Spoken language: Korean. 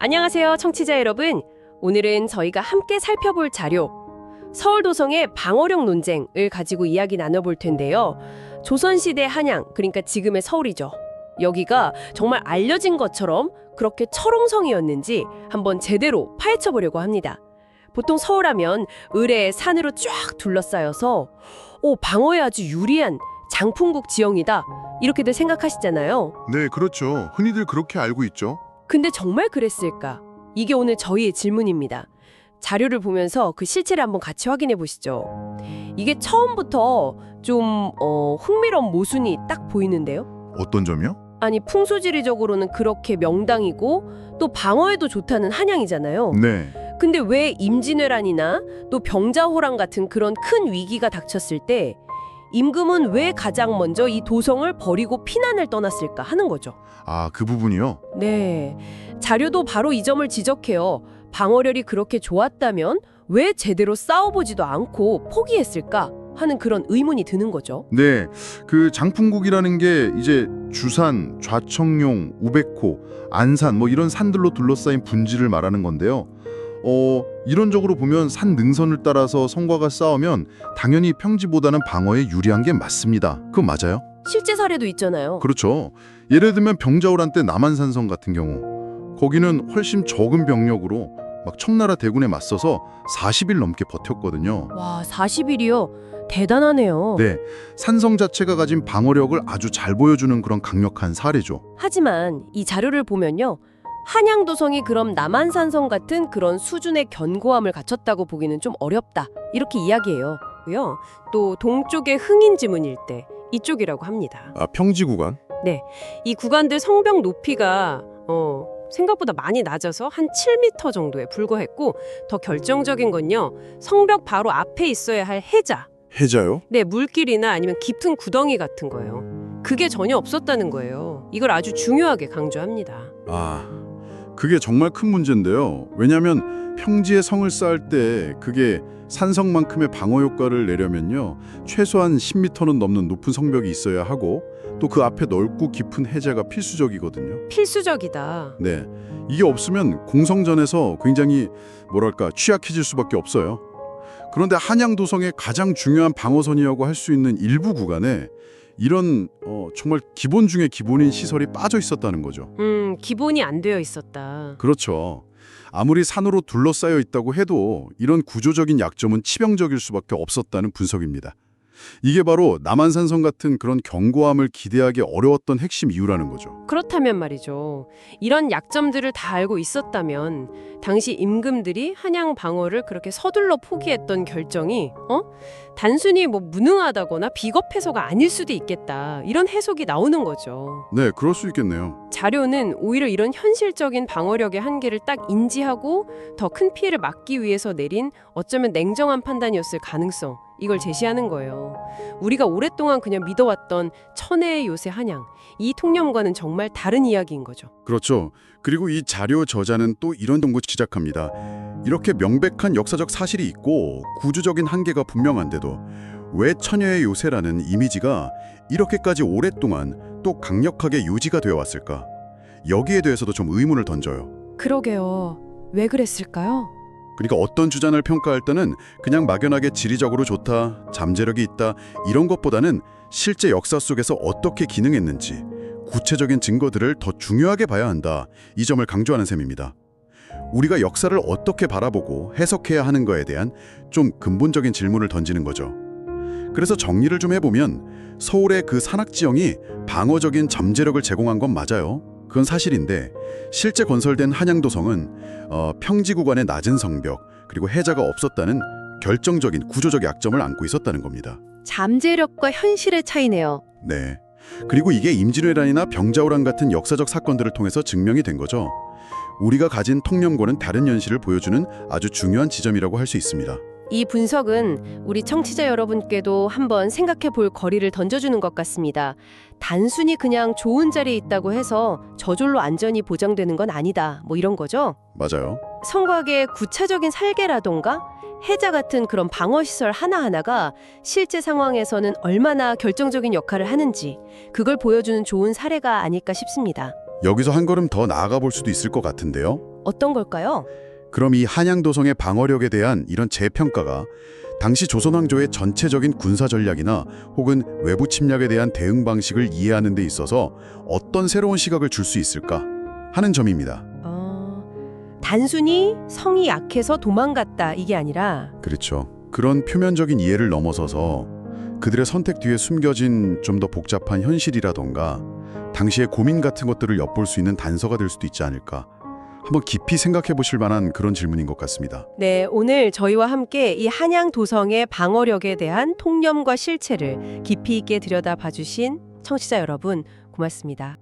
안녕하세요, 청취자 여러분. 오늘은 저희가 함께 살펴볼 자료, 서울도성의 방어력 논쟁을 가지고 이야기 나눠볼 텐데요. 조선시대 한양, 그러니까 지금의 서울이죠. 여기가 정말 알려진 것처럼 그렇게 철옹성이었는지 한번 제대로 파헤쳐보려고 합니다. 보통 서울하면 을의 산으로 쫙 둘러싸여서 방어에 아주 유리한 장풍국 지형이다, 이렇게들 생각하시잖아요. 네, 그렇죠. 흔히들 그렇게 알고 있죠. 근데 정말 그랬을까? 이게 오늘 저희의 질문입니다. 자료를 보면서 그 실체를 한번 같이 확인해 보시죠. 이게 처음부터 좀 흥미로운 모순이 딱 보이는데요. 어떤 점이요? 아니, 풍수지리적으로는 그렇게 명당이고 또 방어에도 좋다는 한양이잖아요. 네. 근데 왜 임진왜란이나 또 병자호란 같은 그런 큰 위기가 닥쳤을 때 임금은 왜 가장 먼저 이 도성을 버리고 피난을 떠났을까 하는 거죠. 아, 그 부분이요? 네, 자료도 바로 이 점을 지적해요. 방어력이 그렇게 좋았다면 왜 제대로 싸워보지도 않고 포기했을까 하는 그런 의문이 드는 거죠. 네. 그 장풍국이라는 게 이제 주산, 좌청룡, 우백호, 안산 뭐 이런 산들로 둘러싸인 분지를 말하는 건데요. 이론적으로 보면 산 능선을 따라서 성과가 싸우면 당연히 평지보다는 방어에 유리한 게 맞습니다. 그건 맞아요? 실제 사례도 있잖아요. 그렇죠. 예를 들면 병자호란 때 남한산성 같은 경우 거기는 훨씬 적은 병력으로 막 청나라 대군에 맞서서 40일 넘게 버텼거든요. 와, 40일이요? 대단하네요. 네, 산성 자체가 가진 방어력을 아주 잘 보여주는 그런 강력한 사례죠. 하지만 이 자료를 보면요, 한양도성이 그럼 남한산성 같은 그런 수준의 견고함을 갖췄다고 보기는 좀 어렵다, 이렇게 이야기해요. 또 동쪽의 흥인지문 일대, 이쪽이라고 합니다. 아, 평지 구간? 네, 이 구간들 성벽 높이가 생각보다 많이 낮아서 한 7m 정도에 불과했고, 더 결정적인 건요, 성벽 바로 앞에 있어야 할 해자. 해자요? 네, 물길이나 아니면 깊은 구덩이 같은 거예요. 그게 전혀 없었다는 거예요. 이걸 아주 중요하게 강조합니다. 아, 그게 정말 큰 문제인데요. 왜냐하면 평지에 성을 쌓을 때 그게 산성만큼의 방어 효과를 내려면요, 최소한 10m는 넘는 높은 성벽이 있어야 하고 또 그 앞에 넓고 깊은 해자가 필수적이거든요. 필수적이다. 네, 이게 없으면 공성전에서 굉장히 취약해질 수밖에 없어요. 그런데 한양도성의 가장 중요한 방어선이라고 할 수 있는 일부 구간에 이런 정말 기본 중에 기본인 시설이 빠져 있었다는 거죠. 기본이 안 되어 있었다. 그렇죠. 아무리 산으로 둘러싸여 있다고 해도 이런 구조적인 약점은 치명적일 수밖에 없었다는 분석입니다. 이게 바로 남한산성 같은 그런 견고함을 기대하기 어려웠던 핵심 이유라는 거죠. 그렇다면 말이죠, 이런 약점들을 다 알고 있었다면 당시 임금들이 한양 방어를 그렇게 서둘러 포기했던 결정이 단순히 무능하다거나 비겁해서가 아닐 수도 있겠다, 이런 해석이 나오는 거죠. 네, 그럴 수 있겠네요. 자료는 오히려 이런 현실적인 방어력의 한계를 딱 인지하고 더 큰 피해를 막기 위해서 내린 어쩌면 냉정한 판단이었을 가능성, 이걸 제시하는 거예요. 우리가 오랫동안 그냥 믿어왔던 천혜의 요새 한양, 이 통념과는 정말 다른 이야기인 거죠. 그렇죠. 그리고 이 자료 저자는 또 이런 동고 지적합니다. 이렇게 명백한 역사적 사실이 있고 구조적인 한계가 분명한데도 왜 처녀의 요새라는 이미지가 이렇게까지 오랫동안 또 강력하게 유지가 되어 왔을까? 여기에 대해서도 좀 의문을 던져요. 그러게요. 왜 그랬을까요? 그러니까 어떤 주장을 평가할 때는 그냥 막연하게 지리적으로 좋다, 잠재력이 있다, 이런 것보다는 실제 역사 속에서 어떻게 기능했는지 구체적인 증거들을 더 중요하게 봐야 한다, 이 점을 강조하는 셈입니다. 우리가 역사를 어떻게 바라보고 해석해야 하는 거에 대한 좀 근본적인 질문을 던지는 거죠. 그래서 정리를 좀 해보면 서울의 그 산악지형이 방어적인 잠재력을 제공한 건 맞아요. 그건 사실인데 실제 건설된 한양도성은 평지 구간의 낮은 성벽 그리고 해자가 없었다는 결정적인 구조적 약점을 안고 있었다는 겁니다. 잠재력과 현실의 차이네요. 네. 그리고 이게 임진왜란이나 병자호란 같은 역사적 사건들을 통해서 증명이 된 거죠. 우리가 가진 통념과는 다른 현실을 보여주는 아주 중요한 지점이라고 할 수 있습니다. 이 분석은 우리 청취자 여러분께도 한번 생각해 볼 거리를 던져주는 것 같습니다. 단순히 그냥 좋은 자리에 있다고 해서 저절로 안전이 보장되는 건 아니다, 이런 거죠. 맞아요. 성곽의 구체적인 설계라던가 해자 같은 그런 방어시설 하나하나가 실제 상황에서는 얼마나 결정적인 역할을 하는지, 그걸 보여주는 좋은 사례가 아닐까 싶습니다. 여기서 한 걸음 더 나아가 볼 수도 있을 것 같은데요. 어떤 걸까요? 그럼 이 한양도성의 방어력에 대한 이런 재평가가 당시 조선왕조의 전체적인 군사 전략이나 혹은 외부 침략에 대한 대응 방식을 이해하는 데 있어서 어떤 새로운 시각을 줄 수 있을까 하는 점입니다. 단순히 성이 약해서 도망갔다 이게 아니라 그렇죠. 그런 표면적인 이해를 넘어서서 그들의 선택 뒤에 숨겨진 좀 더 복잡한 현실이라던가 당시의 고민 같은 것들을 엿볼 수 있는 단서가 될 수도 있지 않을까. 한번 깊이 생각해 보실 만한 그런 질문인 것 같습니다. 네, 오늘 저희와 함께 이 한양 도성의 방어력에 대한 통념과 실체를 깊이 있게 들여다봐 주신 청취자 여러분 고맙습니다.